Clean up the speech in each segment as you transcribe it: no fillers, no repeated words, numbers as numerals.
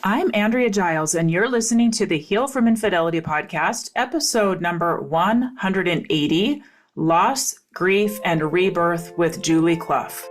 I'm Andrea Giles, and you're listening to the Heal from Infidelity podcast, episode number 180, Loss, Grief, and Rebirth with Julie Cluff.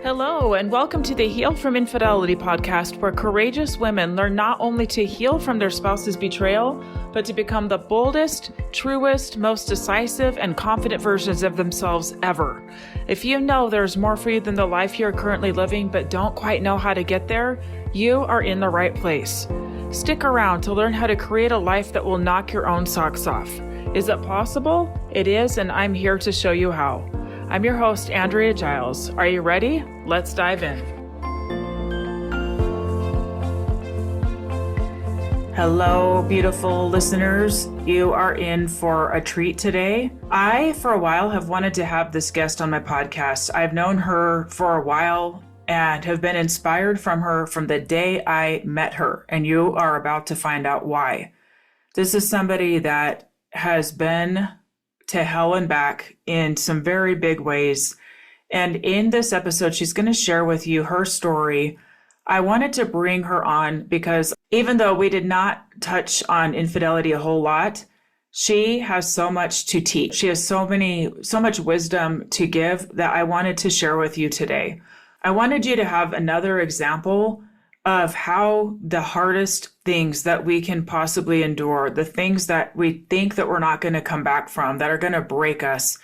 Hello, and welcome to the Heal from Infidelity podcast, where courageous women learn not only to heal from their spouse's betrayal, but to become the boldest, truest, most decisive, and confident versions of themselves ever. If you know there's more for you than the life you're currently living, but don't quite know how to get there, you are in the right place. Stick around to learn how to create a life that will knock your own socks off. Is it possible? It is, and I'm here to show you how. I'm your host, Andrea Giles. Are you ready? Let's dive in. Hello, beautiful listeners. You are in for a treat today. I, for a while, have wanted to have this guest on my podcast. I've known her for a while and have been inspired from her from the day I met her, and you are about to find out why. This is somebody that has been to hell and back in some very big ways. And in this episode, she's going to share with you her story. I wanted to bring her on because even though we did not touch on infidelity a whole lot, she has so much to teach. She has so much wisdom to give that I wanted to share with you today. I wanted you to have another example of how the hardest things that we can possibly endure, the things that we think that we're not going to come back from, that are going to break us,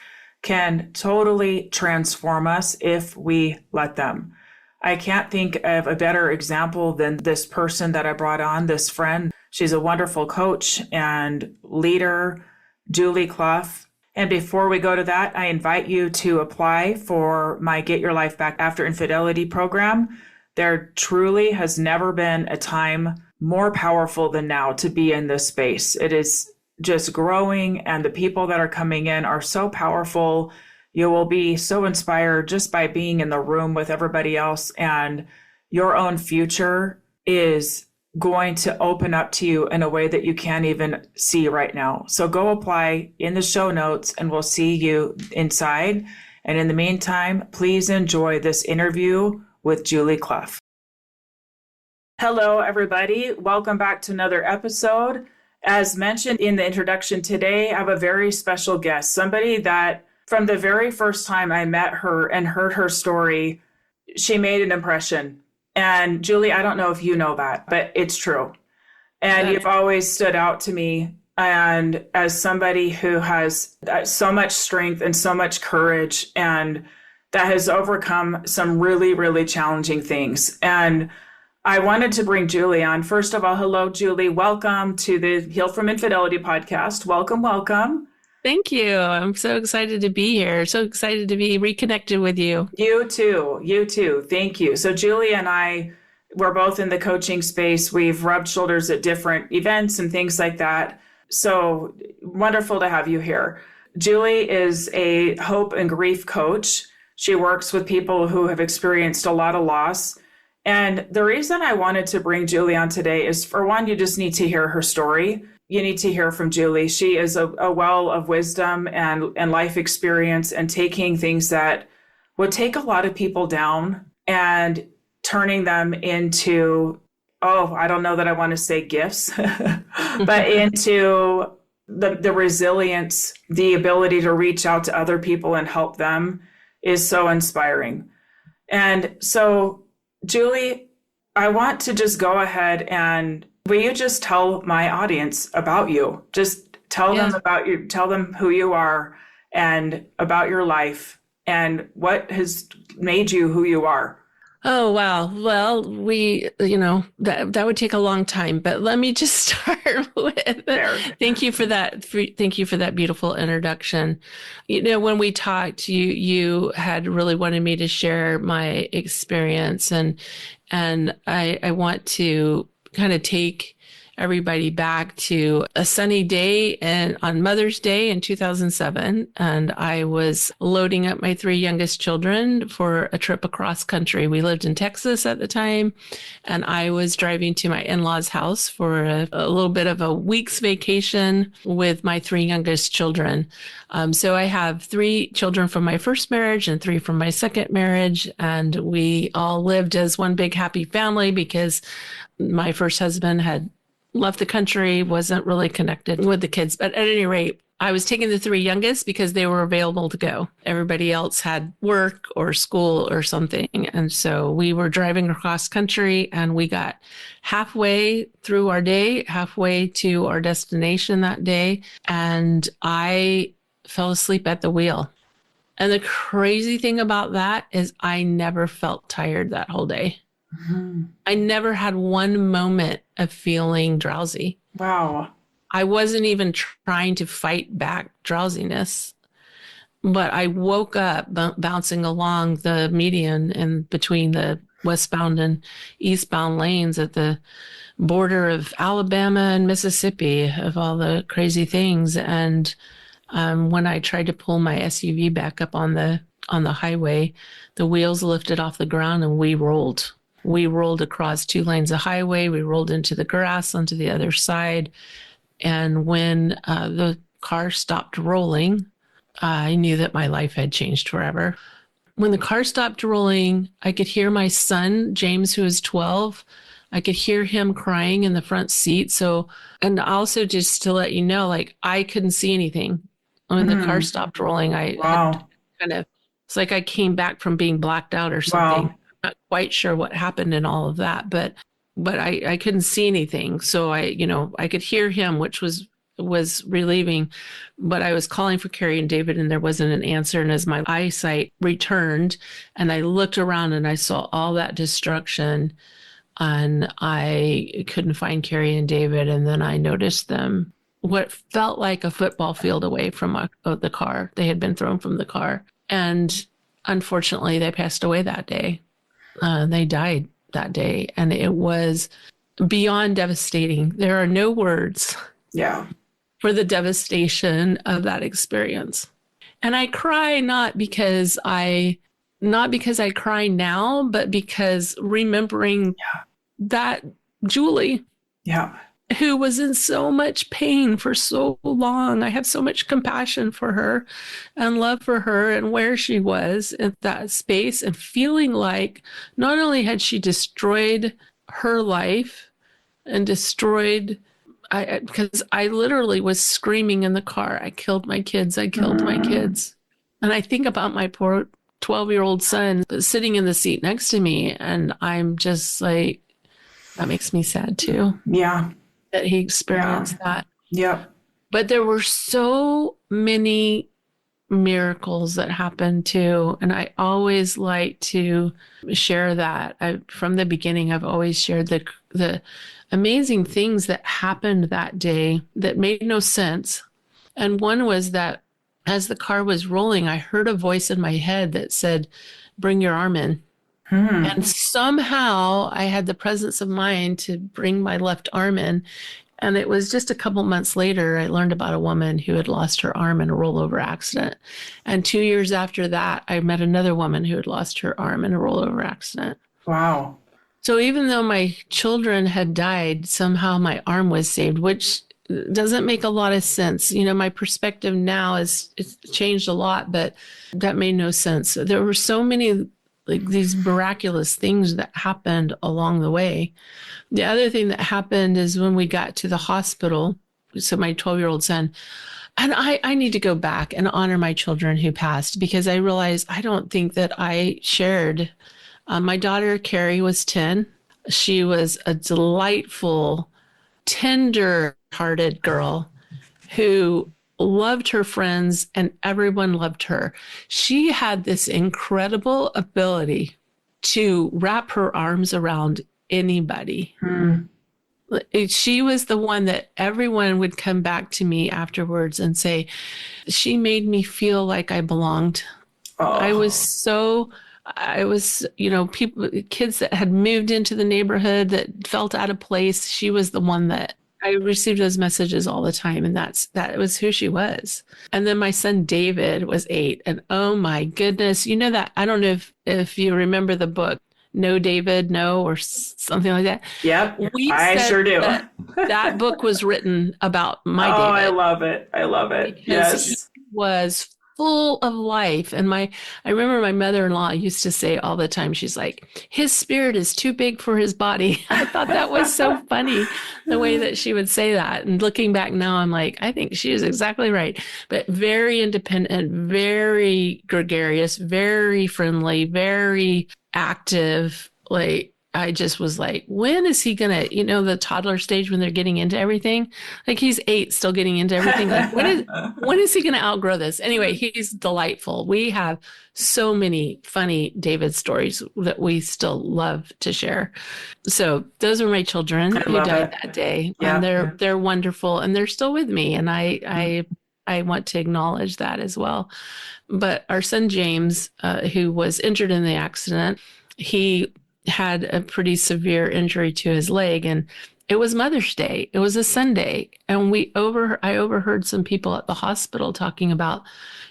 can totally transform us if we let them. I can't think of a better example than this person that I brought on, this friend. She's a wonderful coach and leader, Julie Cluff. And before we go to that, I invite you to apply for my Get Your Life Back After Infidelity program. There truly has never been a time more powerful than now to be in this space. It is just growing, and the people that are coming in are so powerful. You will be so inspired just by being in the room with everybody else, and your own future is going to open up to you in a way that you can't even see right now. So go apply in the show notes, and we'll see you inside. And in the meantime, please enjoy this interview with Julie Cluff. Hello, everybody. Welcome back to another episode. As mentioned in the introduction today, I have a very special guest, somebody that from the very first time I met her and heard her story, she made an impression. And Julie, I don't know if you know that, but it's true. And you've always stood out to me, and as somebody who has so much strength and so much courage, and that has overcome some really, really challenging things. And I wanted to bring Julie on. First of all, hello, Julie. Welcome to the Heal from Infidelity podcast. Welcome, welcome. Thank you. I'm so excited to be here. So excited to be reconnected with you. You too. You too. Thank you. So Julie and I, we're both in the coaching space. We've rubbed shoulders at different events and things like that. So wonderful to have you here. Julie is a hope and grief coach. She works with people who have experienced a lot of loss. And the reason I wanted to bring Julie on today is, for one, you just need to hear her story. You need to hear from Julie. She is a well of wisdom and life experience, and taking things that would take a lot of people down and turning them into, I don't know that I want to say gifts, but into the resilience, the ability to reach out to other people and help them is so inspiring. And so, Julie, I want to just go ahead and will you just tell my audience about you? Just tell them about you, tell them who you are and about your life and what has made you who you are. Oh, wow. Well, that would take a long time, but let me just start with, thank you for that. Thank you for that beautiful introduction. When we talked, you had really wanted me to share my experience, and I want to kind of take everybody back to a sunny day and on Mother's Day in 2007. And I was loading up my three youngest children for a trip across country. We lived in Texas at the time, and I was driving to my in-laws' house for a little bit of a week's vacation with my three youngest children. So I have three children from my first marriage and three from my second marriage. And we all lived as one big happy family because my first husband had left the country, wasn't really connected with the kids. But at any rate, I was taking the three youngest because they were available to go. Everybody else had work or school or something. And so we were driving across country, and we got halfway through our day, halfway to our destination that day. And I fell asleep at the wheel. And the crazy thing about that is I never felt tired that whole day. Mm-hmm. I never had one moment of feeling drowsy. Wow. I wasn't even trying to fight back drowsiness, but I woke up bouncing along the median in between the westbound and eastbound lanes at the border of Alabama and Mississippi, of all the crazy things. And when I tried to pull my SUV back up on the highway, the wheels lifted off the ground and we rolled. We rolled across 2 lanes of highway. We rolled into the grass onto the other side. And when the car stopped rolling, I knew that my life had changed forever. When the car stopped rolling, I could hear my son, James, who was 12. I could hear him crying in the front seat. So, and also just to let you know, like, I couldn't see anything. When the car stopped rolling, I had kind of, it's like I came back from being blacked out or something. Wow. Not quite sure what happened in all of that, but I couldn't see anything. So I could hear him, which was relieving, but I was calling for Carrie and David and there wasn't an answer. And as my eyesight returned and I looked around and I saw all that destruction and I couldn't find Carrie and David. And then I noticed them, what felt like a football field away from the car. They had been thrown from the car. And unfortunately, they passed away that day. They died that day. And it was beyond devastating. There are no words for the devastation of that experience. And I cry not because I cry now, but because remembering that Julie, who was in so much pain for so long. I have so much compassion for her and love for her and where she was in that space, and feeling like not only had she destroyed her life and destroyed, because I literally was screaming in the car, I killed my kids, I killed my kids. And I think about my poor 12-year-old son sitting in the seat next to me, and I'm just like, that makes me sad too. Yeah. That he experienced that. Yeah. But there were so many miracles that happened too. And I always like to share that. From the beginning, I've always shared the amazing things that happened that day that made no sense. And one was that as the car was rolling, I heard a voice in my head that said, "Bring your arm in." And somehow I had the presence of mind to bring my left arm in. And it was just a couple months later, I learned about a woman who had lost her arm in a rollover accident. And 2 years after that, I met another woman who had lost her arm in a rollover accident. Wow. So even though my children had died, somehow my arm was saved, which doesn't make a lot of sense. You know, my perspective now it's changed a lot, but that made no sense. There were so many like these miraculous things that happened along the way. The other thing that happened is when we got to the hospital, so my 12-year-old son, and I need to go back and honor my children who passed, because I realized I don't think that I shared. My daughter, Carrie, was 10. She was a delightful, tender-hearted girl who loved her friends and everyone loved her. She had this incredible ability to wrap her arms around anybody. She was the one that everyone would come back to me afterwards and say, she made me feel like I belonged. I was, kids that had moved into the neighborhood that felt out of place. She was the one that I received those messages all the time, and that was who she was. And then my son David was 8, and oh my goodness, you know that I don't know if you remember the book No David No or something like that. Yep, We I said sure do. that book was written about my Oh, I David love it. I love it. because he Yes. was full of life. And I remember my mother-in-law used to say all the time, she's like, his spirit is too big for his body. I thought that was so funny, the way that she would say that. And looking back now, I'm like, I think she is exactly right. But very independent, very gregarious, very friendly, very active. Like, I just was like, when is he gonna, the toddler stage when they're getting into everything? Like he's 8, still getting into everything. Like when is he gonna outgrow this? Anyway, he's delightful. We have so many funny David stories that we still love to share. So those are my children who died that day, Yeah. and they're wonderful, and they're still with me, and I want to acknowledge that as well. But our son James, who was injured in the accident, he had a pretty severe injury to his leg, and it was Mother's Day. It was a Sunday, and I overheard some people at the hospital talking about,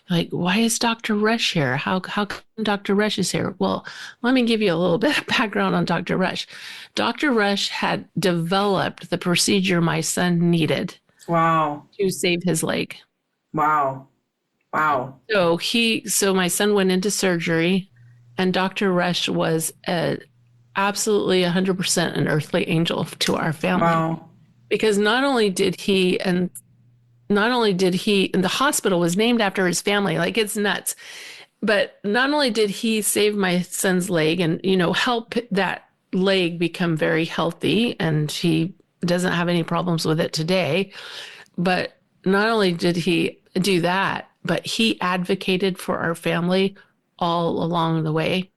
like, why is Dr. Rush here? How come Dr. Rush is here? Well, let me give you a little bit of background on Dr. Rush. Dr. Rush had developed the procedure my son needed. Wow. To save his leg. Wow. Wow. So my son went into surgery, and Dr. Rush was absolutely 100% an earthly angel to our family. Wow. Because not only did he, and the hospital was named after his family, like it's nuts. But not only did he save my son's leg and, help that leg become very healthy, and he doesn't have any problems with it today, but not only did he do that, but he advocated for our family all along the way.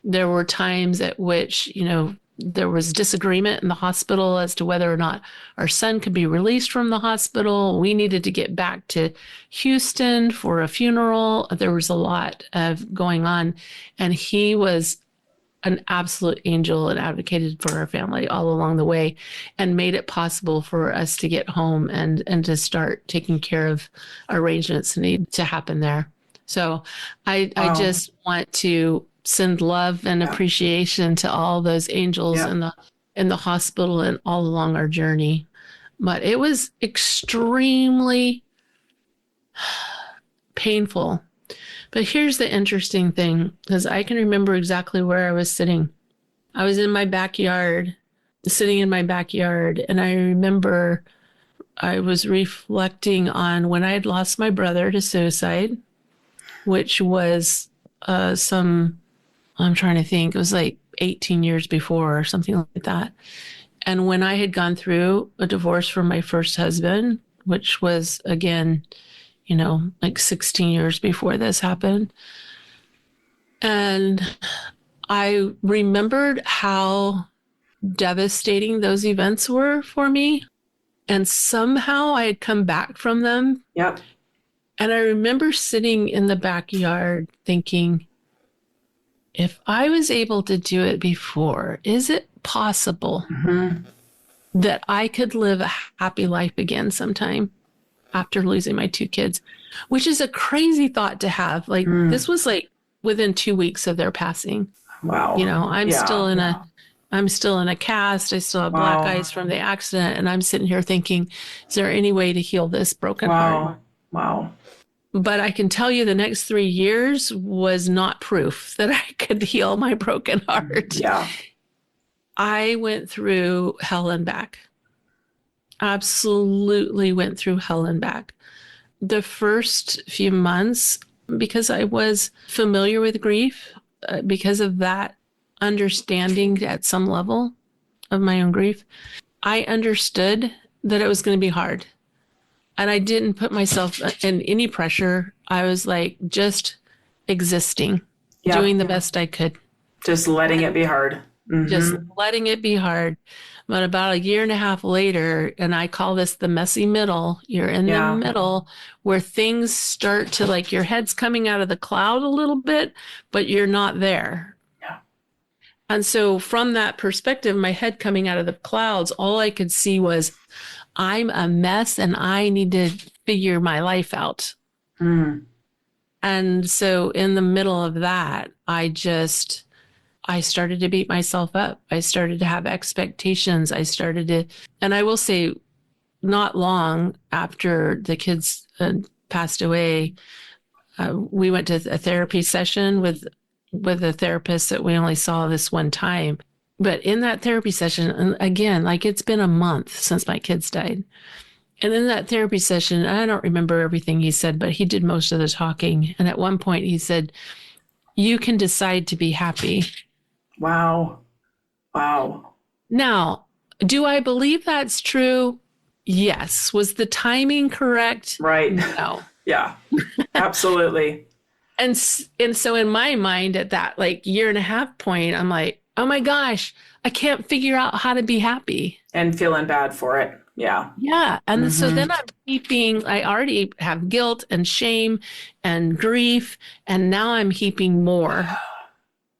There were times at which, there was disagreement in the hospital as to whether or not our son could be released from the hospital. We needed to get back to Houston for a funeral. There was a lot of going on, and he was an absolute angel and advocated for our family all along the way and made it possible for us to get home and to start taking care of arrangements that need to happen there. So I just want to send love and appreciation to all those angels in the hospital and all along our journey. But it was extremely painful. But here's the interesting thing, because I can remember exactly where I was sitting. I was in my backyard, sitting in my backyard, and I remember I was reflecting on when I had lost my brother to suicide, which was I'm trying to think, it was like 18 years before or something like that. And when I had gone through a divorce from my first husband, which was, again, like 16 years before this happened. And I remembered how devastating those events were for me. And somehow I had come back from them. Yep. And I remember sitting in the backyard thinking, if I was able to do it before, is it possible that I could live a happy life again sometime after losing my 2 kids? Which is a crazy thought to have. Like this was like within 2 weeks of their passing. Wow. I'm still in a cast. I still have black eyes from the accident. And I'm sitting here thinking, is there any way to heal this broken heart? Wow. But I can tell you the next 3 years was not proof that I could heal my broken heart. Yeah. I went through hell and back. Absolutely went through hell and back. The first few months, because I was familiar with grief, because of that understanding at some level of my own grief, I understood that it was going to be hard. And I didn't put myself in any pressure. I was like just existing, doing the best I could. Just letting it be hard. Just letting it be hard. But about 1.5 years later, and I call this the messy middle, you're in the middle where things start to, like, your head's coming out of the cloud a little bit, but you're not there. Yeah. And so from that perspective, my head coming out of the clouds, all I could see was I'm a mess and I need to figure my life out. Mm. And so in the middle of that, I started to beat myself up. I started to have expectations. And I will say, not long after the kids passed away, we went to a therapy session with a therapist that we only saw this one time. But in that therapy session, and again, like it's been a month since my kids died. And in that therapy session, I don't remember everything he said, but he did most of the talking. And at one point he said, "You can decide to be happy." Wow. Wow. Now, do I believe that's true? Yes. Was the timing correct? Right. No. Yeah, absolutely. And so in my mind at that like year and a half point, I'm like, oh my gosh, I can't figure out how to be happy. And feeling bad for it. Yeah. Yeah. And so then I already have guilt and shame and grief. And now I'm heaping more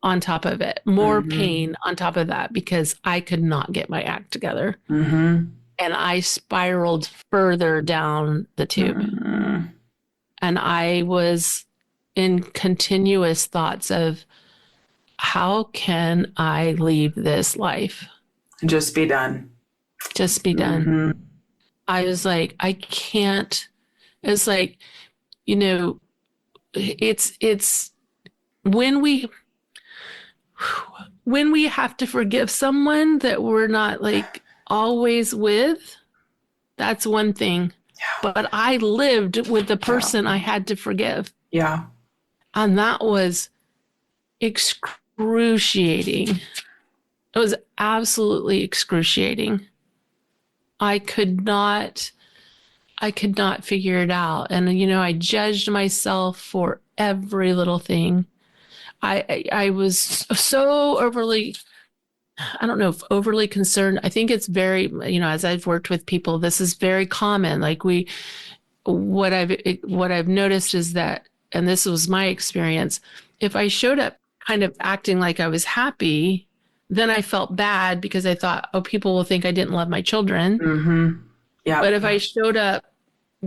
on top of it, more pain on top of that, because I could not get my act together. And I spiraled further down the tube. And I was in continuous thoughts of, how can I leave this life? Just be done. Just be done. I was like, I can't. It's like, it's when we have to forgive someone that we're not like always with, that's one thing. Yeah. But I lived with the person I had to forgive. Yeah. And that was excruciating. It was absolutely excruciating. I could not figure it out. And, I judged myself for every little thing. I was so overly, I don't know if overly concerned. I think it's very, as I've worked with people, this is very common. Like what I've noticed is that, and this was my experience, if I showed up kind of acting like I was happy, then I felt bad because I thought, oh, people will think I didn't love my children. Yeah. But if I showed up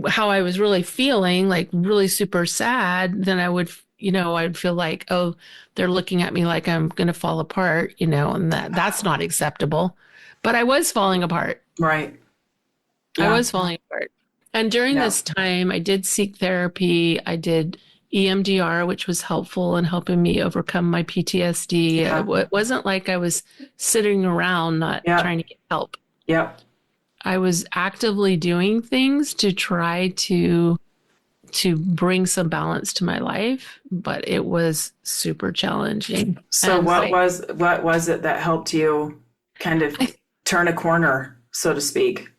how I was really feeling, like really super sad, then I would, I'd feel like, oh, they're looking at me like I'm going to fall apart, and that's not acceptable. But I was falling apart. Right. Yeah. I was falling apart. And during this time, I did seek therapy. I did EMDR, which was helpful in helping me overcome my PTSD. Yeah. It wasn't like I was sitting around not trying to get help. Yep. I was actively doing things to try to bring some balance to my life, but it was super challenging. So what was it that helped you kind of turn a corner, so to speak?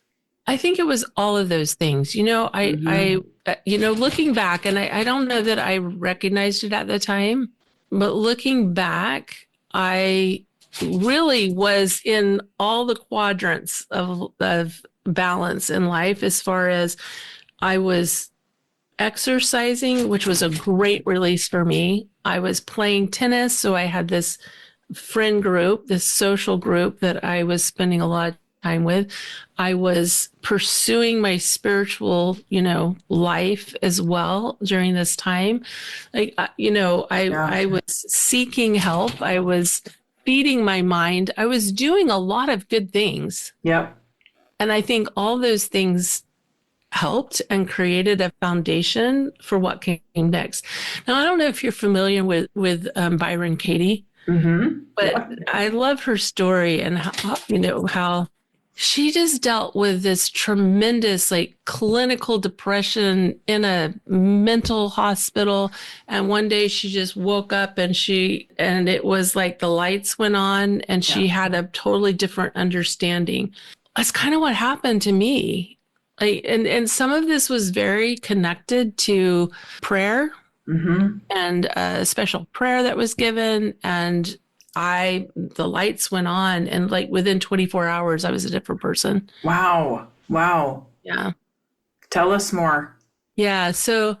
I think it was all of those things. I looking back, and I don't know that I recognized it at the time, but looking back, I really was in all the quadrants of balance in life, as far as I was exercising, which was a great release for me. I was playing tennis, so I had this friend group, this social group that I was spending a lot of time with. I was pursuing my spiritual, life as well during this time. Like, I was seeking help. I was feeding my mind. I was doing a lot of good things. Yep. And I think all those things helped and created a foundation for what came next. Now, I don't know if you're familiar with Byron Katie, but I love her story and how she just dealt with this tremendous clinical depression in a mental hospital. And one day she just woke up and it was like the lights went on and she had a totally different understanding. That's kind of what happened to me. And some of this was very connected to prayer and a special prayer that was given. And the lights went on, and within 24 hours, I was a different person. Wow. Yeah. Tell us more. Yeah. So,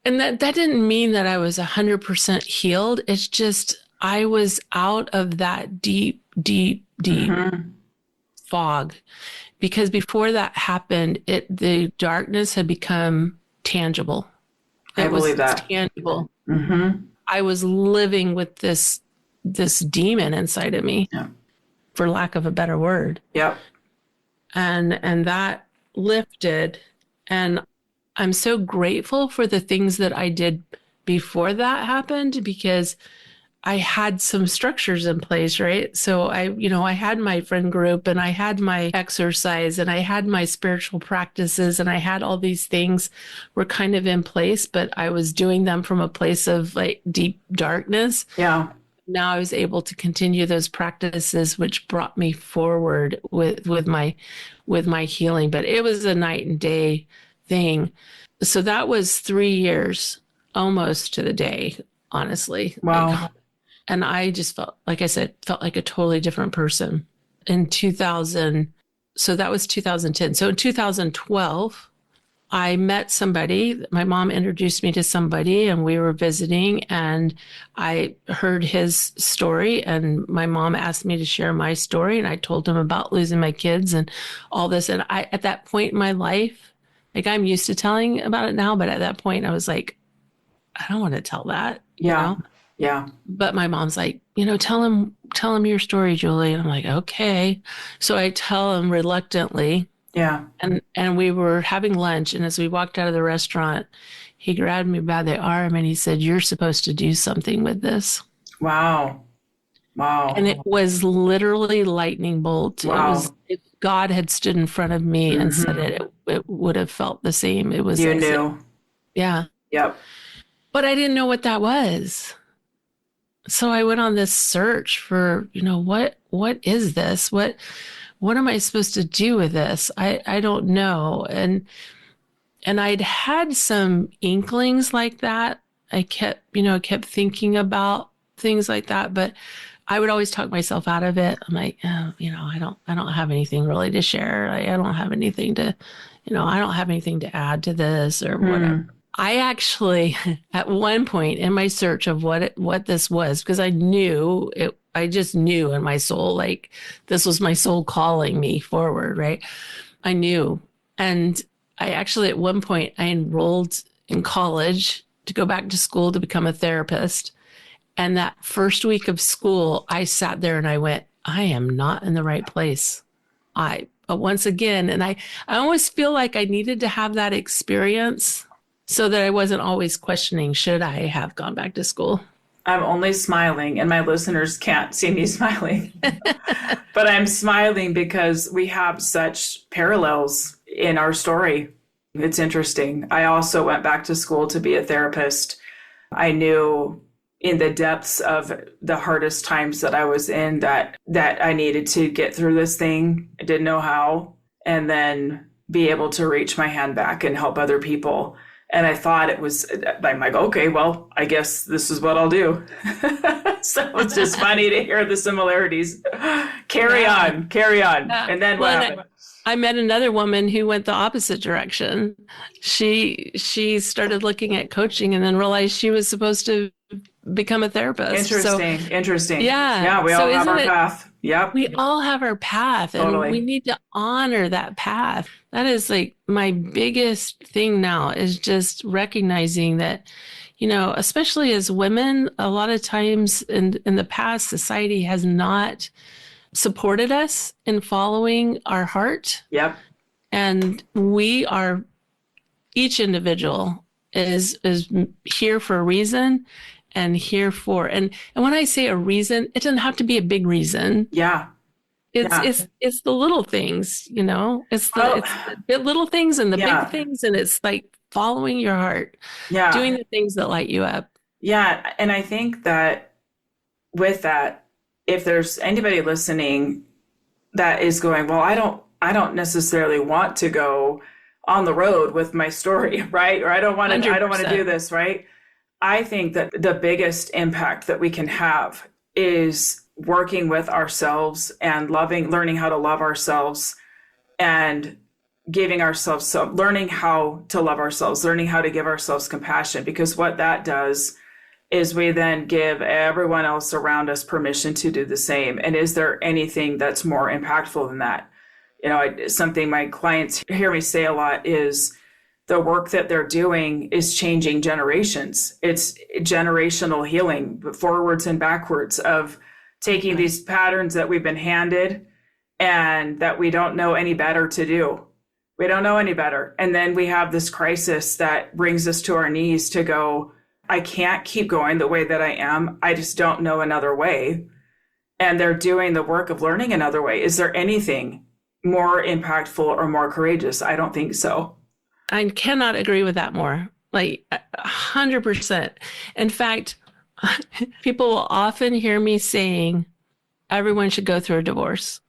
and that didn't mean that I was 100% healed. It's just, I was out of that deep fog, because before that happened, the darkness had become tangible. I believe that. Tangible. Mm-hmm. I was living with this demon inside of me, for lack of a better word. Yep. And that lifted, and I'm so grateful for the things that I did before that happened, because I had some structures in place, right? So I had my friend group, and I had my exercise, and I had my spiritual practices, and I had all these things were kind of in place, but I was doing them from a place of like deep darkness. Yeah. Now I was able to continue those practices, which brought me forward with my healing. But it was a night and day thing. So that was 3 years, almost to the day, honestly. Wow. And I just felt, like I said, like a totally different person in 2000. So that was 2010. So in 2012, I met somebody. My mom introduced me to somebody, and we were visiting, and I heard his story, and my mom asked me to share my story, and I told him about losing my kids and all this. And I, at that point in my life, like, I'm used to telling about it now, but at that point I was like, I don't want to tell that, Yeah. you know? Yeah. But my mom's like, tell him your story, Julie. And I'm like, okay. So I tell him reluctantly. Yeah. And we were having lunch. And as we walked out of the restaurant, he grabbed me by the arm and he said, "You're supposed to do something with this." Wow. Wow. And it was literally lightning bolt. Wow. It was, if God had stood in front of me and said it would have felt the same. It was, you knew. Yeah. Yep. But I didn't know what that was. So I went on this search for, what is this? What am I supposed to do with this? I don't know. And I'd had some inklings like that. I kept thinking about things like that, but I would always talk myself out of it. I'm like, oh, I don't have anything really to share. I don't have anything to, I don't have anything to add to this or whatever. I actually, at one point in my search of what this was, because I just knew in my soul, like, this was my soul calling me forward, right? I knew. And I actually, at one point, I enrolled in college to go back to school to become a therapist. And that first week of school, I sat there and I went, I am not in the right place. Once again, and I almost feel like I needed to have that experience so that I wasn't always questioning, should I have gone back to school? I'm only smiling, and my listeners can't see me smiling. But I'm smiling because we have such parallels in our story. It's interesting. I also went back to school to be a therapist. I knew in the depths of the hardest times that I was in that I needed to get through this thing. I didn't know how, and then be able to reach my hand back and help other people. And I thought I'm like, okay, well, I guess this is what I'll do. So it's just funny to hear the similarities. Carry on. And then what happened? I met another woman who went the opposite direction. She started looking at coaching and then realized she was supposed to become a therapist. Interesting. Yeah. We all have our path. Yep. We all have our path, Totally. And we need to honor that path. That is like my biggest thing now, is just recognizing that, especially as women, a lot of times in the past, society has not supported us in following our heart. Yep. And each individual is here for a reason. And and when I say a reason, it doesn't have to be a big reason. Yeah. It's the little things, it's the little things and the big things. And it's like following your heart, doing the things that light you up. Yeah. And I think that with that, if there's anybody listening that is going, well, I don't necessarily want to go on the road with my story, right? Or I don't want to do this, right? I think that the biggest impact that we can have is working with ourselves and learning how to love ourselves and learning how to love ourselves, learning how to give ourselves compassion, because what that does is we then give everyone else around us permission to do the same. And is there anything that's more impactful than that? Something my clients hear me say a lot is the work that they're doing is changing generations. It's generational healing, forwards and backwards, of taking these patterns that we've been handed and that we don't know any better to do. We don't know any better. And then we have this crisis that brings us to our knees to go, I can't keep going the way that I am. I just don't know another way. And they're doing the work of learning another way. Is there anything more impactful or more courageous? I don't think so. I cannot agree with that more. Like 100%. In fact, people will often hear me saying, everyone should go through a divorce.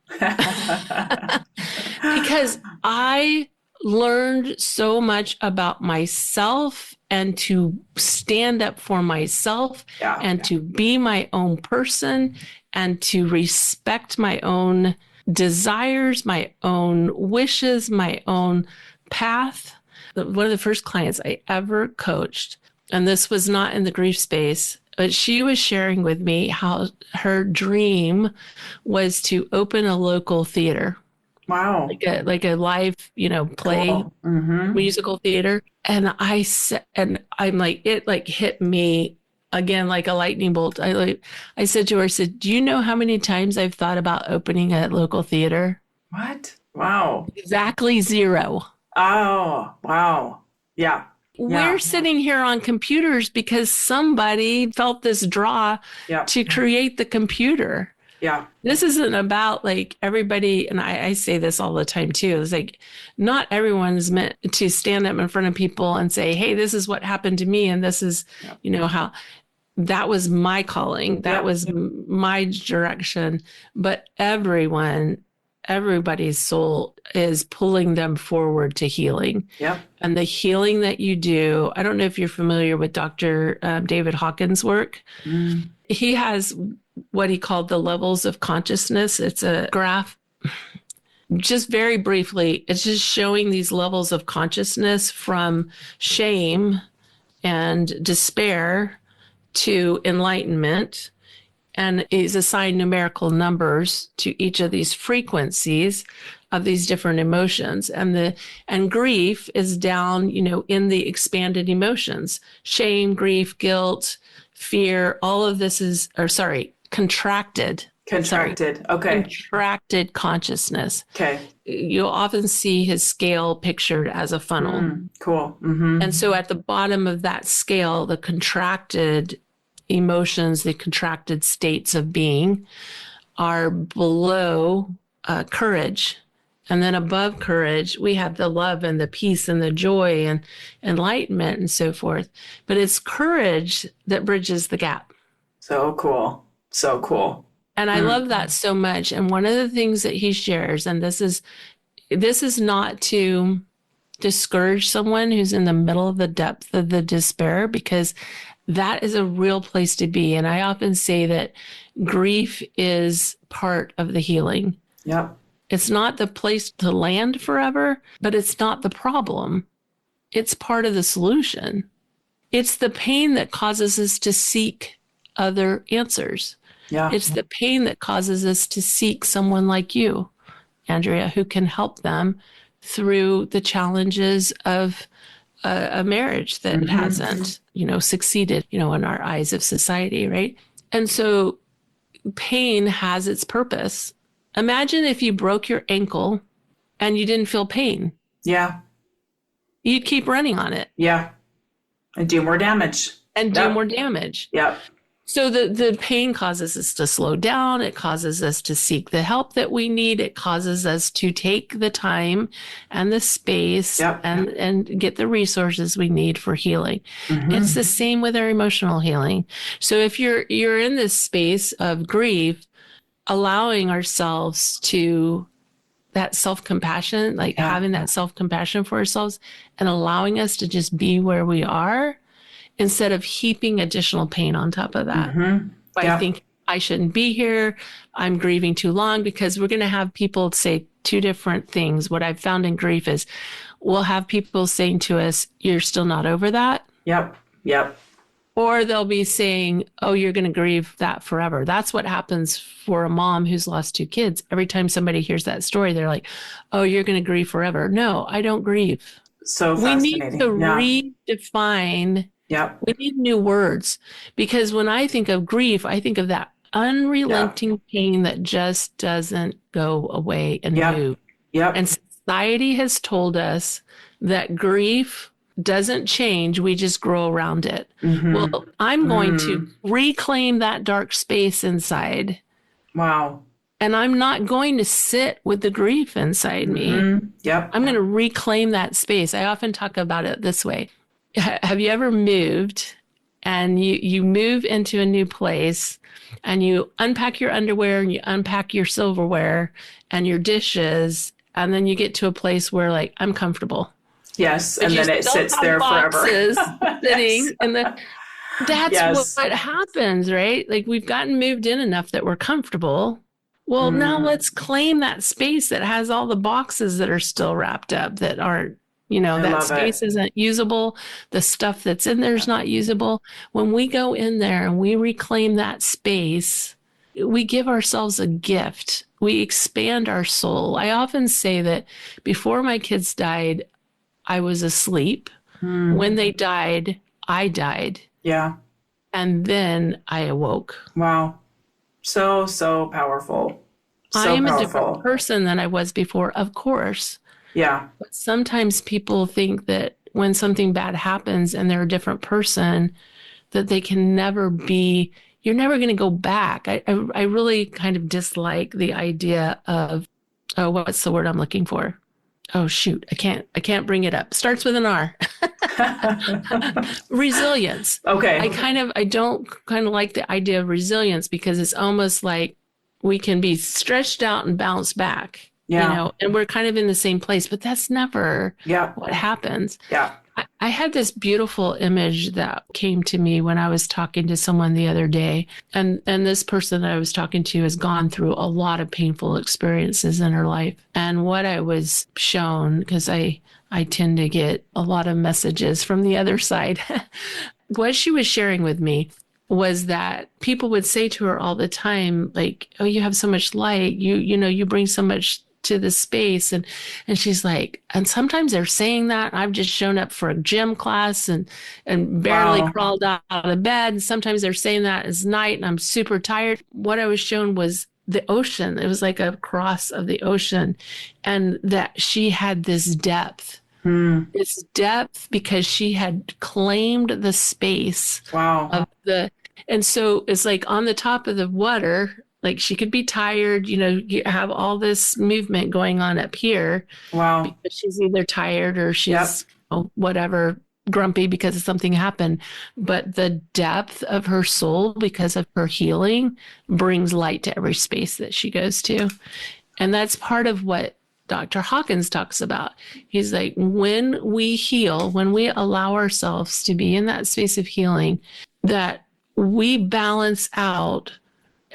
Because I learned so much about myself and to stand up for myself and to be my own person and to respect my own desires, my own wishes, my own path. One of the first clients I ever coached, and this was not in the grief space, but she was sharing with me how her dream was to open a local theater. Wow. Like a live, play, cool. Musical theater. And I said, and I'm like, it like hit me again, like a lightning bolt. I said to her, do you know how many times I've thought about opening a local theater? What? Wow. Exactly 0. Oh, wow. Yeah. We're sitting here on computers because somebody felt this draw to create the computer. Yeah. This isn't about like everybody, and I say this all the time too. It's like not everyone's meant to stand up in front of people and say, hey, this is what happened to me. And this is, how that was my calling. That was my direction. But everybody's soul is pulling them forward to healing. Yeah. And the healing that you do, I don't know if you're familiar with Dr. David Hawkins' work. He has what he called the levels of consciousness. It's a graph. Just very briefly, it's just showing these levels of consciousness from shame and despair to enlightenment. And he's assigned numerical numbers to each of these frequencies of these different emotions. And grief is down, in the expanded emotions. Shame, grief, guilt, fear, all of this is, contracted. Contracted. Okay. Contracted consciousness. Okay. You'll often see his scale pictured as a funnel. Cool. Mm-hmm. And so at the bottom of that scale, the contracted emotions, the contracted states of being are below courage. And then above courage, we have the love and the peace and the joy and enlightenment and so forth. But it's courage that bridges the gap. So cool. So cool. And I love that so much. And one of the things that he shares, and this is not to discourage someone who's in the middle of the depth of the despair, because that is a real place to be. And I often say that grief is part of the healing. Yep. It's not the place to land forever, but it's not the problem. It's part of the solution. It's the pain that causes us to seek other answers. Yeah. It's the pain that causes us to seek someone like you, Andrea, who can help them through the challenges of a marriage that hasn't, succeeded, in our eyes of society, right? And so pain has its purpose. Imagine if you broke your ankle and you didn't feel pain. Yeah. You'd keep running on it. Yeah. And do more damage. Yeah. So the pain causes us to slow down. It causes us to seek the help that we need. It causes us to take the time and the space and get the resources we need for healing. It's the same with our emotional healing. So if you're in this space of grief, allowing ourselves to that self-compassion, like having that self-compassion for ourselves and allowing us to just be where we are, instead of heaping additional pain on top of that. I think I shouldn't be here. I'm grieving too long, because we're going to have people say two different things. What I've found in grief is we'll have people saying to us, you're still not over that. Yep. Or they'll be saying, oh, you're going to grieve that forever. That's what happens for a mom who's lost 2 kids. Every time somebody hears that story, they're like, oh, you're going to grieve forever. No, I don't grieve. So We need to fascinating. Yeah. redefine, Yep. we need new words. Because when I think of grief, I think of that unrelenting pain that just doesn't go away and move. Yep. And society has told us that grief doesn't change. We just grow around it. Mm-hmm. Well, I'm going to reclaim that dark space inside. Wow. And I'm not going to sit with the grief inside me. Yep. I'm going to reclaim that space. I often talk about it this way. Have you ever moved and you move into a new place and you unpack your underwear and you unpack your silverware and your dishes, and then you get to a place where like, I'm comfortable. Yes, and then it sits there forever. Sitting, and that's what happens, right? Like we've gotten moved in enough that we're comfortable. Well, now let's claim that space that has all the boxes that are still wrapped up that aren't, that space isn't usable. The stuff that's in there is not usable. When we go in there and we reclaim that space, we give ourselves a gift. We expand our soul. I often say that before my kids died, I was asleep. When they died, I died. Yeah. And then I awoke. Wow. So powerful. I am a different person than I was before, of course. Yeah. But sometimes people think that when something bad happens and they're a different person, that they can never be, you're never going to go back. I really kind of dislike the idea of, what's the word I'm looking for? Oh, shoot. I can't bring it up. Starts with an R. Resilience. Okay. I don't like the idea of resilience because it's almost like we can be stretched out and bounce back, and we're kind of in the same place, but that's never what happens. Yeah. I had this beautiful image that came to me when I was talking to someone the other day. And this person that I was talking to has gone through a lot of painful experiences in her life. And what I was shown, because I tend to get a lot of messages from the other side, what she was sharing with me was that people would say to her all the time, like, oh, you have so much light, you bring so much to the space. And she's like, and sometimes they're saying that I've just shown up for a gym class and barely crawled out of bed. And sometimes they're saying that it's night and I'm super tired. What I was shown was the ocean. It was like a cross of the ocean, and that she had this depth. This depth because she had claimed the space of and so it's like on the top of the water. Like she could be tired, you have all this movement going on up here. Wow. Because she's either tired or she's whatever, grumpy because something happened. But the depth of her soul, because of her healing, brings light to every space that she goes to. And that's part of what Dr. Hawkins talks about. He's like, when we heal, when we allow ourselves to be in that space of healing, that we balance out.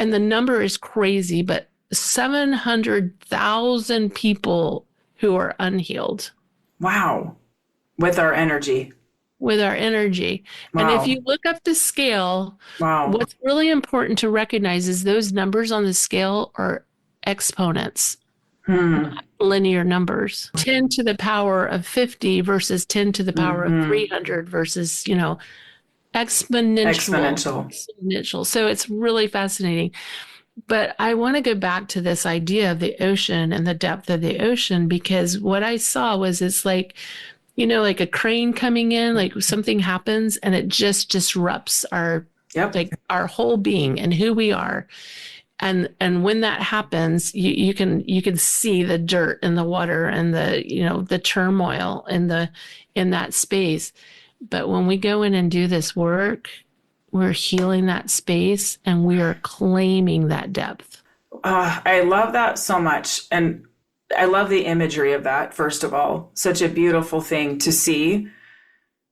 And the number is crazy, but 700,000 people who are unhealed. Wow. With our energy. Wow. And if you look up the scale, what's really important to recognize is those numbers on the scale are exponents, not linear numbers. 10 to the power of 50 versus 10 to the power of 300 versus, exponential. So it's really fascinating. But I want to go back to this idea of the ocean and the depth of the ocean, because what I saw was it's like, like a crane coming in, like something happens and it just disrupts our whole being and who we are. And when that happens, you can see the dirt and the water and the turmoil in that space. But when we go in and do this work, we're healing that space and we are claiming that depth. I love that so much. And I love the imagery of that, first of all. Such a beautiful thing to see.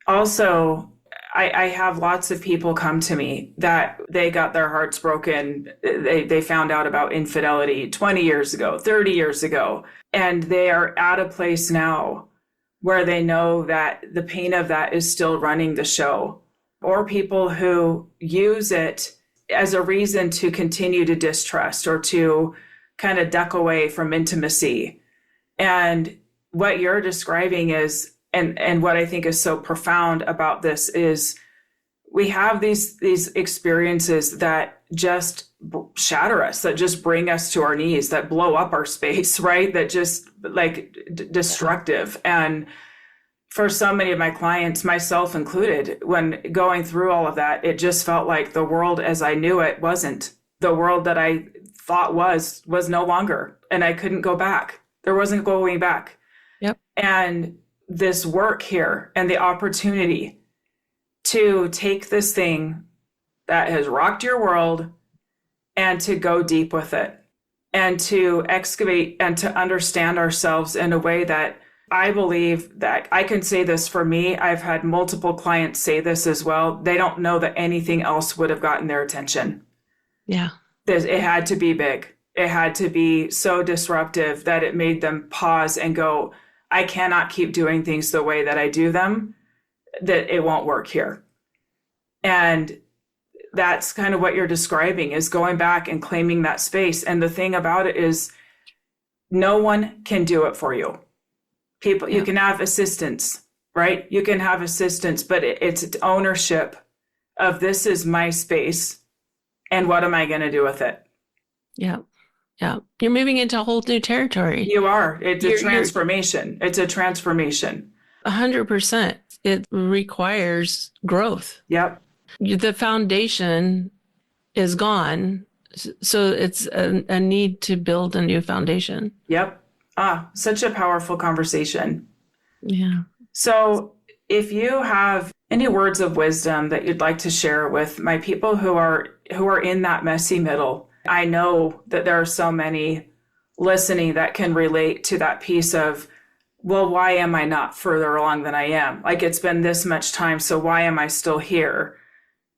Also, I have lots of people come to me that they got their hearts broken. They found out about infidelity 20 years ago, 30 years ago, and they are at a place now where they know that the pain of that is still running the show. or people who use it as a reason to continue to distrust or to kind of duck away from intimacy. And what you're describing is, and what I think is so profound about this is we have these experiences that just shatter us, that just bring us to our knees, that blow up our space, right? That just like destructive. And for so many of my clients, myself included, when going through all of that, it just felt like the world as I knew it wasn't. The world that I thought was no longer, and I couldn't go back. There wasn't going back. Yep. And this work here and the opportunity to take this thing that has rocked your world and to go deep with it and to excavate and to understand ourselves in a way that I believe that I can say this for me. I've had multiple clients say this as well. They don't know that anything else would have gotten their attention. Yeah. It had to be big. It had to be so disruptive that it made them pause and go, I cannot keep doing things the way that I do them, that it won't work here. And that's kind of what you're describing, is going back and claiming that space. And the thing about it is no one can do it for you. People, you can have assistance, right? You can have assistance, but it's ownership of this is my space and what am I going to do with it? Yeah. Yeah. You're moving into a whole new territory. You are. It's a transformation. It's a transformation. 100%. It requires growth. Yep. The foundation is gone. So it's a need to build a new foundation. Yep. Such a powerful conversation. Yeah. So if you have any words of wisdom that you'd like to share with my people who are in that messy middle, I know that there are so many listening that can relate to that piece of, well, why am I not further along than I am? Like, it's been this much time, so why am I still here?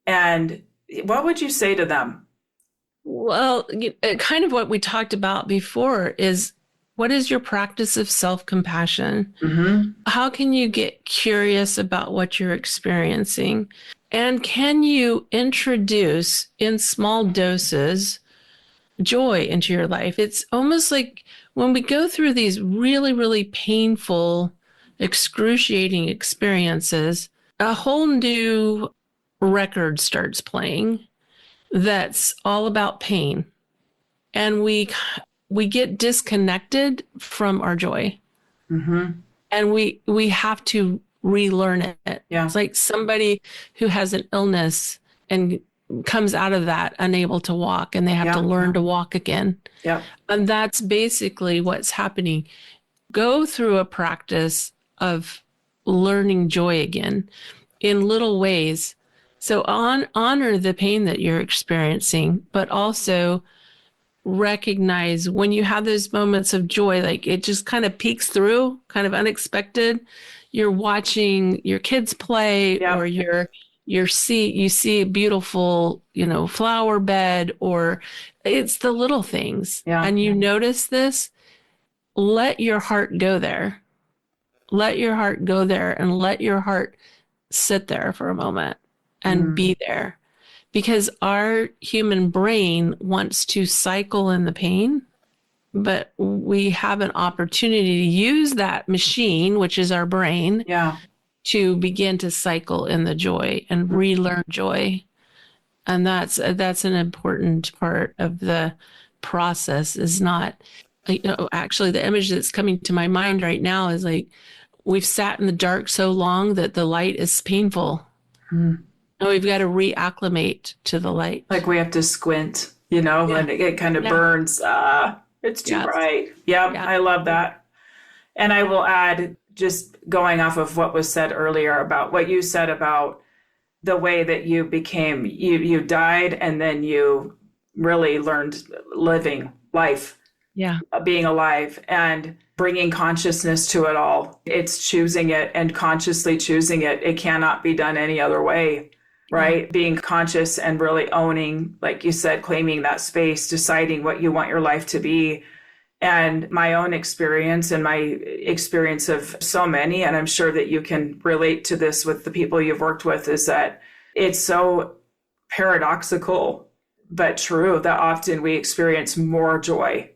And what would you say to them? Well, kind of what we talked about before is, what is your practice of self-compassion? Mm-hmm. How can you get curious about what you're experiencing? And can you introduce in small doses joy into your life? It's almost like when we go through these really, really painful, excruciating experiences, a whole new record starts playing that's all about pain. And we get disconnected from our joy. Mm-hmm. And we have to relearn it. Yeah. It's like somebody who has an illness and comes out of that unable to walk, and they have to learn to walk again. Yeah. And that's basically what's happening. Go through a practice of learning joy again in little ways. So honor the pain that you're experiencing, but also recognize when you have those moments of joy, like it just kind of peeks through, kind of unexpected. You're watching your kids play, or you see a beautiful, flower bed, or it's the little things. Yeah. And you notice this, let your heart go there. Let your heart go there, and let your heart sit there for a moment and be there. Because our human brain wants to cycle in the pain, but we have an opportunity to use that machine, which is our brain, to begin to cycle in the joy and relearn joy. And that's an important part of the process. Is not, actually the image that's coming to my mind right now is like, we've sat in the dark so long that the light is painful. And we've got to reacclimate to the light. Like we have to squint, and it kind of burns. It's too bright. Yep, I love that. And I will add, just going off of what was said earlier about what you said about the way that you became, you died and then you really learned living life. Yeah. Being alive and bringing consciousness to it all. It's choosing it and consciously choosing it. It cannot be done any other way. Right? Being conscious and really owning, like you said, claiming that space, deciding what you want your life to be. And my own experience and my experience of so many, and I'm sure that you can relate to this with the people you've worked with, is that It's so paradoxical, but true that often we experience more joy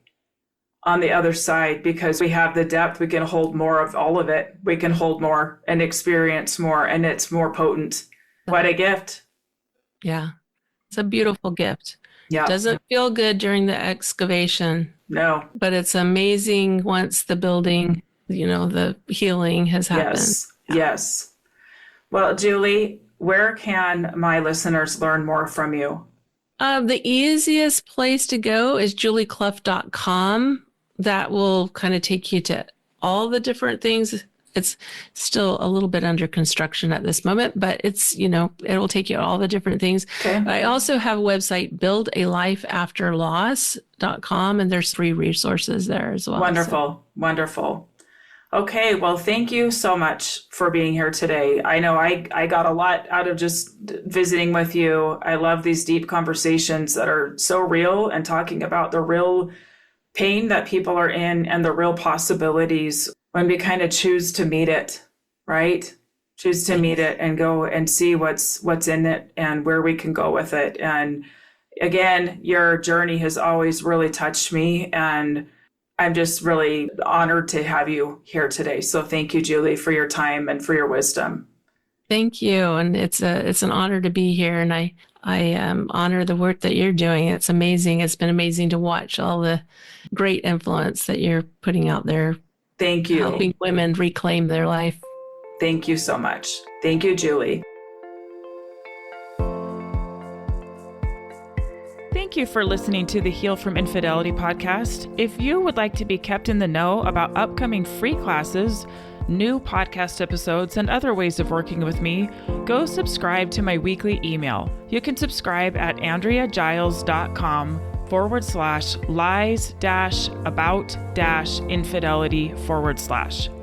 on the other side because we have the depth. We can hold more of all of it. We can hold more and experience more, and it's more potent. What a gift. Yeah. It's a beautiful gift. Yeah. Doesn't feel good during the excavation. No. But it's amazing once the building, the healing has happened. Yes. Yes. Well, Julie, where can my listeners learn more from you? The easiest place to go is juliecluff.com. That will kind of take you to all the different things. It's still a little bit under construction at this moment, but it's, it'll take you all the different things. Okay. I also have a website, buildalifeafterloss.com, and there's free resources there as well. Wonderful. Wonderful. Okay. Well, thank you so much for being here today. I know I got a lot out of just visiting with you. I love these deep conversations that are so real and talking about the real pain that people are in and the real possibilities when we kind of choose to meet it, right? Choose to meet it and go and see what's in it and where we can go with it. And again, your journey has always really touched me, and I'm just really honored to have you here today. So thank you, Julie, for your time and for your wisdom. Thank you. And it's an honor to be here. And I honor the work that you're doing. It's amazing. It's been amazing to watch all the great influence that you're putting out there. Thank you. Helping women reclaim their life. Thank you so much. Thank you, Julie. Thank you for listening to the Heal from Infidelity podcast. If you would like to be kept in the know about upcoming free classes, new podcast episodes, and other ways of working with me, go subscribe to my weekly email. You can subscribe at AndreaGiles.com/lies-about-infidelity/.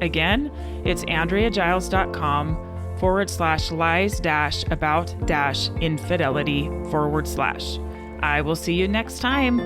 Again, it's AndreaGiles.com/lies-about-infidelity/. I will see you next time.